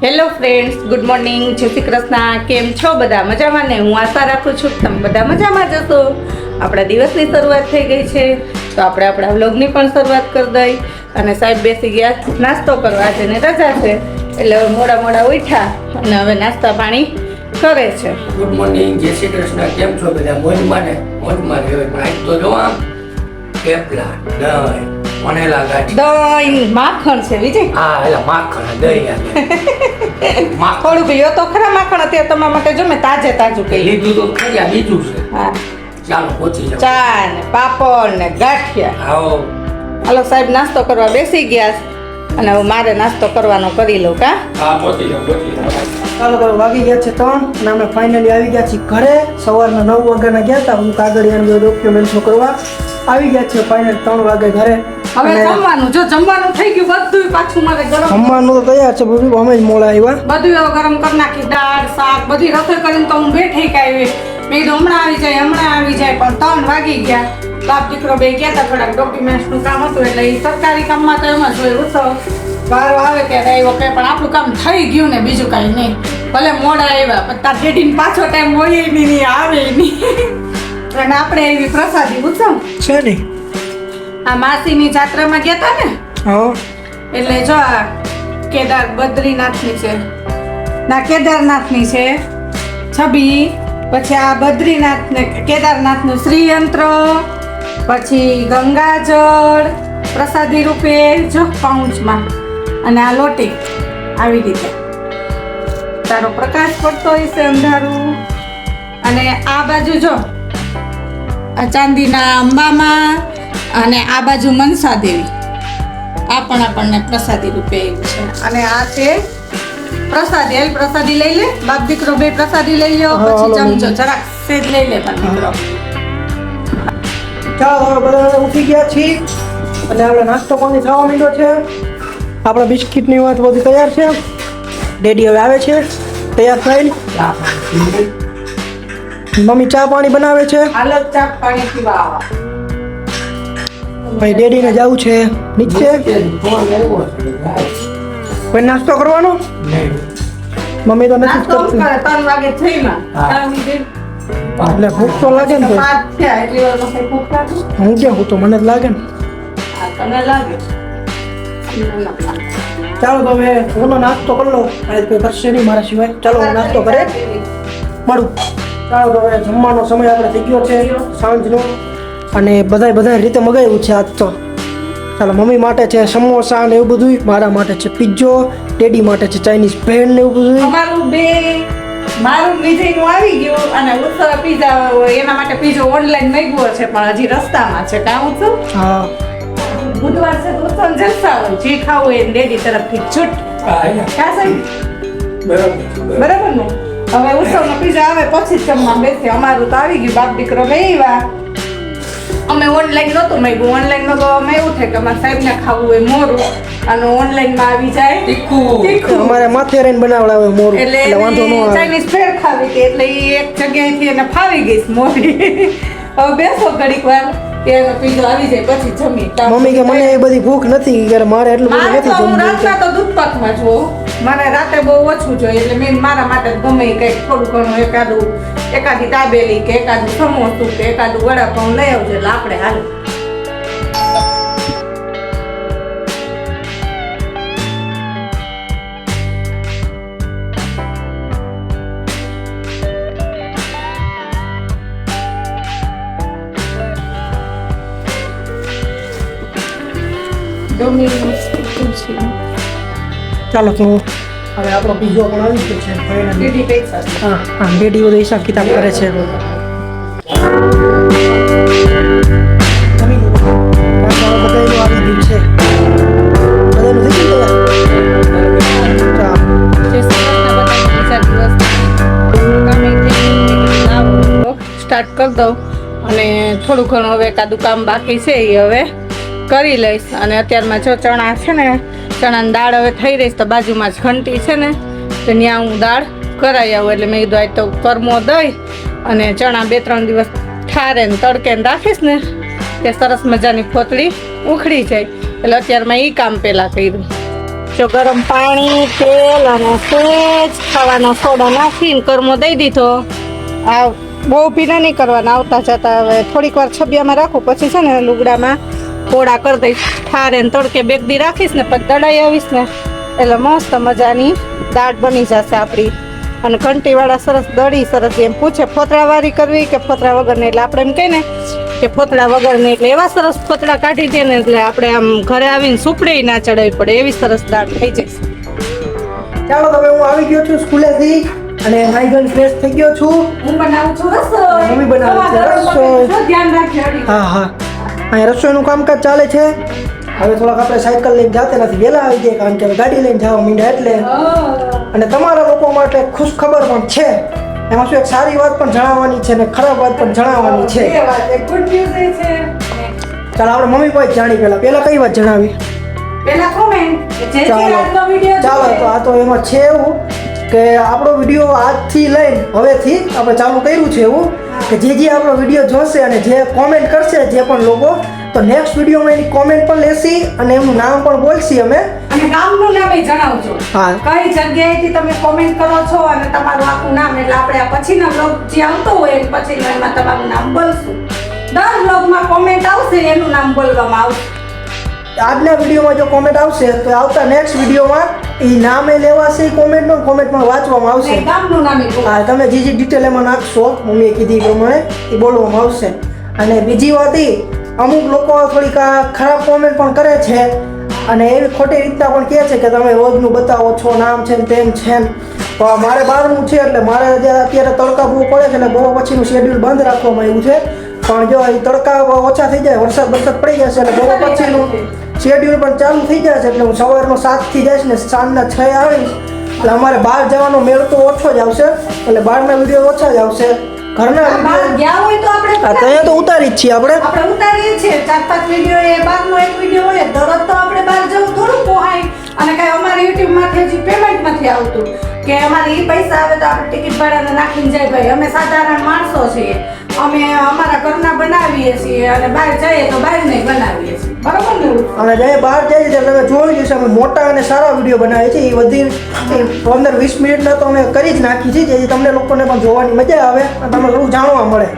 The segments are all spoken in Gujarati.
હેલો ફ્રેન્ડ્સ, ગુડ મોર્નિંગ, જય શ્રી કૃષ્ણ. કેમ છો બધા? મજામાં ને? હું આશા રાખું છું કે તમે બધા મજામાં જ હશો. આપણા દિવસની શરૂઆત થઈ ગઈ છે, તો આપણે આપણા વ્લોગની પણ શરૂઆત કરી દઈ. અને સાહેબ બેસી ગયા નાસ્તો કરવા. આજે ને રજા છે એટલે હવે મોડા મોડા ઉઠ્યા અને હવે નાસ્તા પાણી કરે છે. ગુડ મોર્નિંગ, જય શ્રી કૃષ્ણ. કેમ છો બધા? મોજમાં ને? મોજમાં રહેવાય. પણ આજ તો જો આમ થેપલા, દહીં, વણેલા ગાંઠિયા, દહીં માખણ છે વિજય. હા એટલે માખણ દહીં અને માખણ થોડુંક લ્યો તો ખરા માખણ. અત્યારે તમારા માટે જો મેં તાજે તાજું કહી. લીધું તો ખરી, આ બીજું છે. હા, ચાલો પહોંચી જાઓ. ચા ને પાપડ ને ગાંઠિયા. આવો. હાલો સાહેબ નાસ્તો કરવા બેસી ગયા અને હવે મારે નાસ્તો કરવાનો કરી લઉં. કા હા, પહોંચી જાઓ, પહોંચી જાઓ. ચાલો તો વાગી ગયા છે 3 અને અમે ફાઇનલી આવી ગયા છીએ ઘરે. સવારના 9 વાગ્યાના ગયા હતા. હું કાગળિયાનું ડોક્યુમેન્ટ્સ કરવા આવી ગયા છે. ફાઇનલ 3 વાગે ઘરે. હવે જમવાનું જો જમવાનું થઈ ગયું બધું. પાછું મારે ગરમ જમવાનું તો તૈયાર છે બધું. અમે જ મોડા આવ્યા. બધું હવે ગરમ કરી નાખી. દાળ શાક બધી રસોઈ કરીને તો હું બેઠી કાવી. મેં કીધું હમણાં આવી જાય પણ 3 વાગી ગયા. બાપ દીકરો બે ગયા હતા, થોડાક ડોક્યુમેન્ટ્સનું કામ હતું એટલે એ સરકારી કામમાં તો એમ જ હોય. ઉત્સવ વારો આવે ત્યારે આવ્યો કે પણ આપણું કામ થઈ ગયું ને, બીજું કાંઈ નહીં. ભલે મોડા આવ્યા પણ તાર ડેડીને પાછો ટાઈમ હોય નહીં, આવે નહીં. અને આપણે એવી પ્રસાદી ઉત્સવ છે ને? આ માસીની જાત્રામાં ગયા હતા ને, હા. એટલે જો આ બદ્રીનાથની છે ના કેદારનાથની છે છબી, પછી આ બદ્રીનાથ ને કેદારનાથનું શ્રીયંત્ર, પછી ગંગાજળ પ્રસાદી રૂપે જો પાઉચમાં, અને આ લોટી આવી રીતે તારો પ્રકાશ પડતો હોય છે અંધારું. અને આ બાજુ જો આ ચાંદીના અંબામાં, અને આ બાજુ મનસા દેવી. આ પણ આપણને પ્રસાદી રૂપે એવું છે. અને આ છે પ્રસાદી. હાલ પ્રસાદી લઈ લે બાપ દીકરો, બે પ્રસાદી લઈ લો. પછી ચમચો જરાક સેજ લઈ લે પણ દીકરો. ચાલો હવે બધા ઉઠી ગયા છીએ અને આપણે નાસ્તો પાણી ખાવા માંડ્યો છે. આપણા બિસ્કિટની વાત બધી તૈયાર છે. ડેડી હવે આવે છે તૈયાર થઈને. મમ્મી ચા પાણી બનાવે છે. હાલો ચા પાણી પીવા આવા. ભાઈ ડેડીને જવું છે નીચે. કોઈ નાસ્તો કરવાનો? મમ્મી તો નથી જ નાસ્તો કરતી. કરે 3 વાગે થઈમાં. એટલે ભૂખ તો લાગે ને ભાઈ. 5 થયા એટલી વારમાં કઈ ભૂખ લાગે? હું ક્યાં હું તો મને જ લાગે ને. આ તને લાગે? ચાલો તો હવે ઓનો નાસ્તો કરી લો. આજે કોઈ કરશે નહીં મારા સિવાય. ચાલો હું નાસ્તો કરે મળું. ચાલો તો હવે જમવાનો સમય આપણે થઈ ગયો છે સાંજનો. અને બધાય રીતે મગાવ્યું છે આજ તો. ચાલો મમ્મી માટે છે સમોસા ને એવું બધું, મારા માટે છે પિઝ્ઝો, ડેડી માટે છે ચાઇનીઝ ભેળ ને એવું બધું. મારું વિજયનું આવી ગયું અને ઉત્સવ પીઝા એના માટે પીઝો ઓનલાઈન મંગાવ્યો છે પણ હજી રસ્તામાં છે. કામ ઉત્સવ હા બુધવાર છે તો ઉત્સવ જલસા હોય. જે ખાવું એ ડેડી તરફથી છૂટ. હા, અહીંયા. કા સાહેબ બરાબર. બરાબર ને? હવે ઉત્સવનો પીઝા આવે પછી જ જમવા બેસે. અમારું તો આવી ગયું. બાપ દીકરો મેવા. અમે ઓનલાઈન નહોતું મેગું. ઓનલાઈનમાં તો અમે એવું થાય કે અમારે સાહેબને ખાવું હોય મોરું અને ઓનલાઈનમાં આવી જાય તીખું. અમારે માથે રહીને બનાવડાવે મોરું એટલે એટલે વાંધો ન આવે. ચાઇનીઝ ભેળ ખાવી હતી એટલે એ એક જગ્યાએથી એને ફાવી ગઈ છે મોરી. હવે બેસો ઘડીક વાર ત્યારે પીઝો આવી જાય પછી જમી. મમ્મી કે મને એ બધી ભૂખ નથી કે મારે એટલું બધું મારે તો નથી હું જમવું. રાતના તો દૂધ પાકમાં જોઉં. મને રાતે બહુ ઓછું જોઈએ એટલે મેં મારા માટે ગમે એ કંઈક થોડું ઘણું એકાદી દાબેલી કે એકાદું સમોસું કે એકાદું વડાપાઉં લઈ આવજો એટલે આપણે હાલ. ચાલો તો હવે આપણો પીઝો પણ આવી ગયો છે finally. હા ડેડી બધો હિસાબ કિતાબ કરે છે. જમી લો. પાછા બધાયનું આવી ગયું છે. બધાયનું થઈ ગયું તૈયાર? સ્ટાર્ટ કરી દઉં અને થોડું ઘણું હવે એકાદું કામ બાકી છે એ હવે કરી લઈશ. અને અત્યારમાં જો ચણા છે ને, ચણાની દાળ હવે થઈ રહી તો બાજુમાં જ ઘંટી છે ને, તો ત્યાં હું દાળ કરાવી આવું. એટલે મેં કીધું આજ તો કરમો દઈ અને ચણા 2-3 દિવસ ઠારે ને તડકે રાખીશ ને તે સરસ મજાની ફોતળી ઉખડી જાય. એટલે અત્યારમાં એ કામ પહેલાં કર્યું. જો ગરમ પાણી તેલ અને સેજ ખાવાનો સોડા નાખીને કરમો દઈ દીધો. આ બહુ ભીના નહીં કરવાના, આવતા જતા. હવે થોડીક વાર છબિયામાં રાખું, પછી છે ને લુગડામાં પોળા કરી દઈશ. ઠારે ને તડકે બેગદી રાખીશ ને પછી દડાઈ આવીશ ને એટલે મસ્ત મજાની દાળ બની જશે આપણી. અને ઘંટીવાળા સરસ દળી સરસ એમ પૂછે ફોતળાવાળી કરવી કે ફોતળા વગરની, એટલે આપણે એમ કહીએ ને કે ફોતળા વગરની, એટલે એવા સરસ ફોતળા કાઢી દે ને એટલે આપણે આમ ઘરે આવીને સુપડે ના ચડાવવી પડે, એવી સરસ દાળ થઈ જશે. ચાલો હવે હું આવી ગયો છું સ્કૂલેથી અને નાઈ ધોઈને ફ્રેશ થઈ ગયો છું. હું બનાવું છું રસોઈ. મમ્મી બનાવે છે રસોઈ. ધ્યાન રાખજો. હા હા, અહીંયા રસોઈનું કામકાજ ચાલે છે. હવે થોડાક આપણે સાયકલ લઈને જાતે નથી, વહેલા આવી જાય કારણ કે હવે ગાડી લઈને જવા માંડ્યા એટલે. અને તમારા લોકો માટે ખુશ ખબર પણ છે. એમાં શું એક સારી વાત પણ જણાવવાની છે અને ખરાબ વાત પણ જણાવવાની છે. ગુડ ન્યૂઝ એ છે. ચાલો આપણે મમ્મી પાસે જાણી પહેલા કઈ વાત જણાવી? પહેલા કોમેન્ટ જે આજનો વિડિયો ચાલો તો આ તો એમાં છે એવું કે આપણો વિડીયો આજથી લઈને હવેથી આપણે ચાલુ કર્યું છે એવું કે જે આપણો વિડીયો જોશે અને જે કોમેન્ટ કરશે જે પણ લોકો, તો નેક્સ્ટ વિડીયોમાં એની કોમેન્ટ પણ લેશી અને એમનું નામ પણ બોલશી અમે. અને ગામનું નામ એ જણાવજો. હા. કઈ જગ્યાએથી તમે કોમેન્ટ કરો છો અને તમારું આખું નામ, એટલે આપણે આ પછીના બ્લોગ જે આવતો હોય એ પછીના એમાં તમારું નામ બોલશું. દર બ્લોગમાં કોમેન્ટ આવશે એનું નામ બોલવામાં આવશે. આજના વિડીયોમાં જો કોમેન્ટ આવશે તો આવતા નેક્સ્ટ વિડીયોમાં એ નામે લેવાશે, કોમેન્ટમાં વાંચવામાં આવશે. અને ગામનું નામ એ હા, તમે જે ડિટેલ એમાં નાખશો મમ્મીએ કીધી પ્રમાણે એ બોલવામાં આવશે. અને બીજી વાત એ, અમુક લોકો થોડીક ખરાબ કોમેન્ટ પણ કરે છે અને એવી ખોટી રીતના પણ કહે છે કે તમે રોજનું બતાવો છો, નામ છે ને તેમ છે ને. તો મારે બહારનું છે એટલે મારે અત્યારે તડકા બહુ પડે છે એટલે બહુ પછીનું શેડ્યુલ બંધ રાખવામાં આવ્યું છે. પણ જો એ તડકા ઓછા થઈ જાય, વરસાદ પડી જશે એટલે બહુ પછીનું શેડ્યુલ પણ ચાલુ થઈ જશે એટલે હું સવારનો 7થી જઈશ ને સાંજના 6 આવીશ. એટલે અમારે બહાર જવાનો મેળ તો ઓછો જ આવશે, એટલે બહારના વિડીયો ઓછા જ આવશે. ઘરના બહાર ગયા હોય તો આપણે ત્યાં તો ઉતારી જ છીએ આપણે ઉતારીએ છીએ. 4-5 વિડીયો એ બહારનો એક વિડીયો હોય, દરરોજ તો આપણે બહાર જવું થોડું પોહાય. અને કાંઈ અમારે યુટ્યુબ માંથી હજી પેમેન્ટ નથી આવતું કે અમારે એ પૈસા આવે તો આપણે ટિકિટ ભાડાને નાખીને જાય. ભાઈ અમે સાધારણ માણસો છીએ, અમે અમારા ઘરના બનાવીએ છીએ અને બહાર જઈએ તો બહાર નહીં બનાવીએ છીએ, બરોબર ને? અને જ્યારે બહાર જઈએ ત્યારે તમે જોયું જશે અમે મોટા અને સારા વિડીયો બનાવીએ છીએ. એ બધી 15-20 મિનિટના તો અમે કરી જ નાખી છે, જેથી તમને લોકોને પણ જોવાની મજા આવે અને તમને થોડું જાણવા મળે.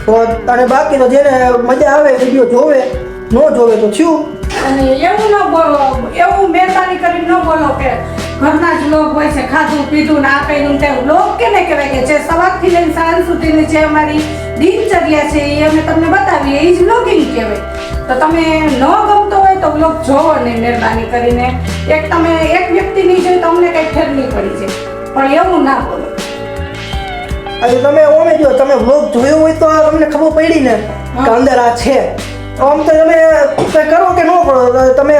તો અને બાકી તો જેને મજા આવે વિડીયો જોવે, ન જોવે તો થયું. અને એવું ન બોલો, એવું મહેરબાની કરીને ન બોલો કે ઘરના જ લોક હોય છે, ખાધું પીધું ને આ કર્યું તે. લોક કેને કહેવાય કે જે સવારથી લઈને સાંજ સુધીની જે અમારી દિનચર્યા છે એ અમે તમને બતાવીએ, એ જ બ્લોગિંગ કહેવાય. તો તમે ન ગમતો હોય તો બ્લોગ જોવો નહીં મહેરબાની કરીને. તમે એક વ્યક્તિની જોઈ તો અમને કંઈ ફેર નહીં પડી છે, પણ એવું ના બોલો. આજે તમે ઓમે જો તમે વ્લોગ જોયો હોય તો તમને ખબર પડી ને કે અંદર આ છે. આમ તો તમે કંઈ કરો કે ન કરો, તમે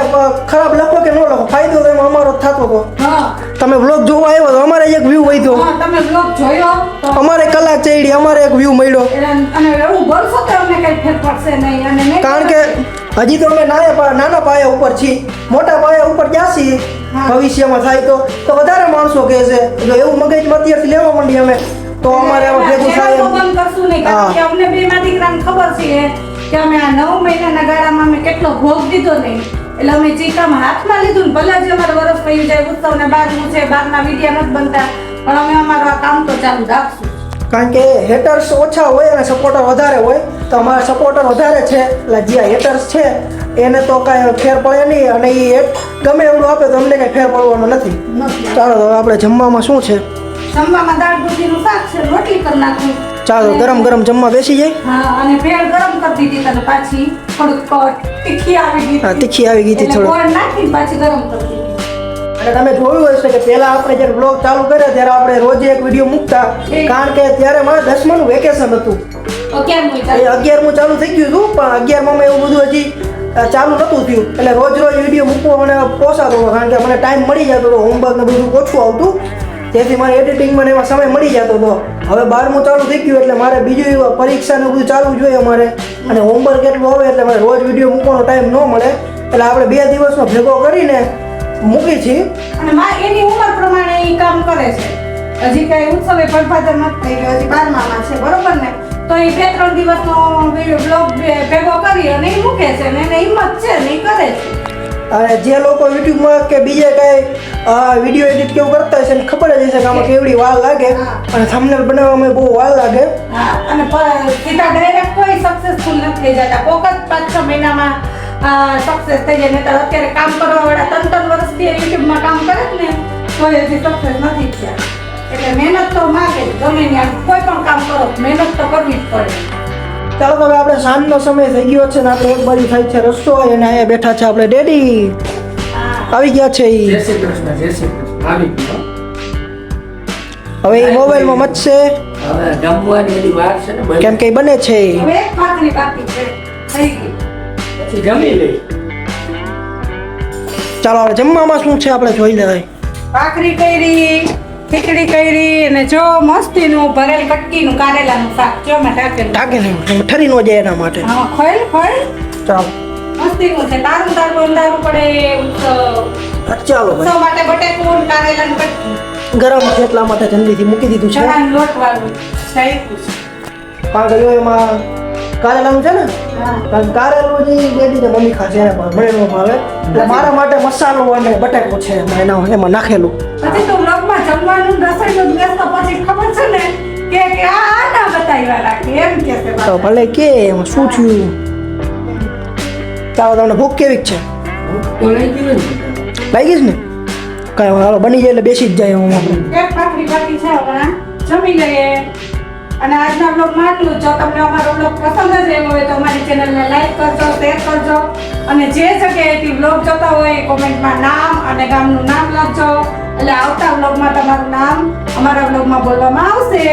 ખરાબ લખો કે ન લખો, ફાયદો તો એમાં અમારો થતો હતો. તમે વ્લોગ જોવા આવ્યો તો અમારે એક વ્યૂ વધ્યો, તમે બ્લોગ જોયો તો અમારે કલાક ચડી, અમારે એક વ્યૂ મળ્યો. અને એવું બોલશો તો અમને કંઈ ફેર પડશે નહીં. અને કારણ કે હજી તો અમે નાના પાયા ઉપર છીએ, મોટા પાયા ઉપર જાસી ભવિષ્યમાં થાય તો વધારે માણસો કહે છે. જો એવું મગજમાં અત્યારથી લેવા માંડીએ અમે તો અમારે આમાં ભેગું થાય બંધ કરશું નહીં, કારણ કે અમને બે માં દીકરાને ખબર છે કે અમે આ 9 મહિનાના ગાળામાં અમે કેટલો ભોગ દીધો નહીં. એટલે અમે જે કામ હાથમાં લીધું ને ભલે જ અમારે વરસ થયું જાય, ઉત્સવને બહારનું છે, બહારના વિડીયા નથી બનતા, પણ અમે અમારું આ કામ તો ચાલુ રાખશું. કારણ કે હેટર્સ ઓછા હોય અને સપોર્ટર વધારે હોય, તો અમારા સપોર્ટર વધારે છે એટલે જે હેટર્સ છે એને તો કાંઈ ફેર પડે નહીં. અને એ ગમે એવું આપે તો અમને કાંઈ ફેર પડવાનો નથી. ચાલો હવે આપણે જમવામાં શું છે? જમવામાં દાળ દૂધીનું શાક છે, રોટલી કરી નાખું. ચાલો ગરમ ગરમ જમવા બેસી જાય. હા, અને ભેળ ગરમ કરી દીધી તને, પાછી થોડુંક તીખી આવી ગઈ. હા, તીખી આવી ગઈ હતી થોડું. ગોળ નાખીને પાછી ગરમ કરી દીધી. અને તમે જોયું હશે કે પહેલા આપણે જ્યારે બ્લોગ ચાલુ કર્યા ત્યારે આપણે રોજ એક વિડીયો મૂકતા, કારણ કે ત્યારે મારે 10માનું વેકેશન હતું. 11મું ચાલુ થઈ ગયું હતું, પણ 11માં એવું બધું હજી ચાલુ નહોતું થયું. એટલે રોજ વિડીયો મૂકવો મને પોસાતો હતો, કારણ કે મને ટાઈમ મળી જતો હતો, હોમવર્ક ને બધું ઓછું આવતું, તેથી મારે એડિટિંગમાં એમાં સમય મળી જતો હતો. હવે 12મું ચાલુ થઈ ગયું એટલે મારે બીજું પરીક્ષા ને બધું ચાલુ જોઈએ અમારે, અને હોમવર્ક એટલું આવે એટલે મારે રોજ વિડીયો મૂકવાનો ટાઈમ ન મળે. એટલે આપણે 2 દિવસનો ભેગો કરીને મૂકી છીએ. અને એની ઉંમર પ્રમાણે એ કામ કરે છે. હજી કઈ ઉત્સવે પડભાદર નથી થઈ ગયો, હજી 12મામાં છે, બરોબર ને? તો એ 2-3 દિવસનો બ્લોગ ભેગો કરી અને એ મૂકે છે, અને એને હિંમત છે ને એ કરે છે. અને જે લોકો યુટ્યુબમાં કે બીજે કઈ વિડીયો એડિટ કેવું કરતા હશે એને ખબર જ હશે કે આમાં કેવડી વાર લાગે અને થંબનેલ બનાવવામાં બહુ વાર લાગે. હા, અને સીધા ડાયરેક્ટ કોઈ સક્સેસફુલ નથી થઈ જતા. કોક જ 5-6 મહિનામાં સક્સેસ થઈ જાય. નહીંતર અત્યારે કામ કરવાવાળા 3-3 વર્ષથી યુટ્યુબમાં કામ કરે જ ને તો હજી સક્સેસ નથી થયા. એટલે મહેનત તો માગે જ. ગમે ત્યાં કોઈ પણ કામ કરો મહેનત તો કરવી જ પડે. ચાલો તો હવે આપણે સાંજનો સમય થઈ ગયો છે ને આપણે એક બાજુ થાય છે રસ્તો અને અહીંયા બેઠા છે આપણે ડેડી આવી ગયા છે ઈ. જય શ્રી કૃષ્ણ આવી ગયો. હવે એ મોબાઈલમાં મચશે હવે જમવાની એની વાર છે ને બધી. કેમ કે ઈ બને છે ઈ. હવે એક ભાખરી બાકી છે. થઈ ગઈ. પછી જમી લઈ. ચાલો હવે જમવામાં શું છે આપણે જોઈ લેવાય. ભાખરી કરી, ખીચડી કરી અને જો મસ્તીનું ભરેલ કટકીનું કારેલાનું શાક જો મેં ટાંકેલું. ટાંકે ને ઠરી ન જાય એના માટે. હા, ખોલ ચાલો મસ્તીનું છે. તારું તારું અંધારું પડે એવું તો ચાલો ભાઈ. ઉત્સવ માટે બટેકું કારેલાનું કટકી ગરમ છે એટલા માટે જલ્દીથી મૂકી દીધું છે ચણાનું લોટ વાળું શાયકું છે. કારણ કે જો એમાં કારેલાનું છે ને હા. કારણ કે કારેલું જે ડેડી ને મમ્મી ખાશે એને પણ મને ન ભાવે એટલે મારા માટે મસાલો અને બટાકો છે એમાં નાખેલું. પછી તો વ્લોગમાં જમવાનું રસોઈનું જ બેસતો પછી ખબર છે ને કે આ ના બતાવ્યા રાખે એમ કે છે તો ભલે કે એમાં શું થયું. ચાલો તમને ભૂખ કેવી છે તો લઈ ગયો ને. લાગી છે ને કાંઈ વાંધો હાલો બની જાય એટલે બેસી જ જાય હું આપણે. એક ભાખરી બાકી છે હમણાં જમી લઈએ. અને આજના બ્લોગમાં આટલું જ. જો તમને અમારો બ્લોગ પસંદ જ આવ્યો હોય તો અમારી ચેનલને લાઈક કરજો, શેર કરજો અને જે જગ્યાએથી બ્લોગ જોતા હોય એ કોમેન્ટમાં નામ અને ગામનું નામ લખજો એટલે આવતા બ્લોગમાં તમારું નામ અમારા બ્લોગમાં બોલવામાં આવશે.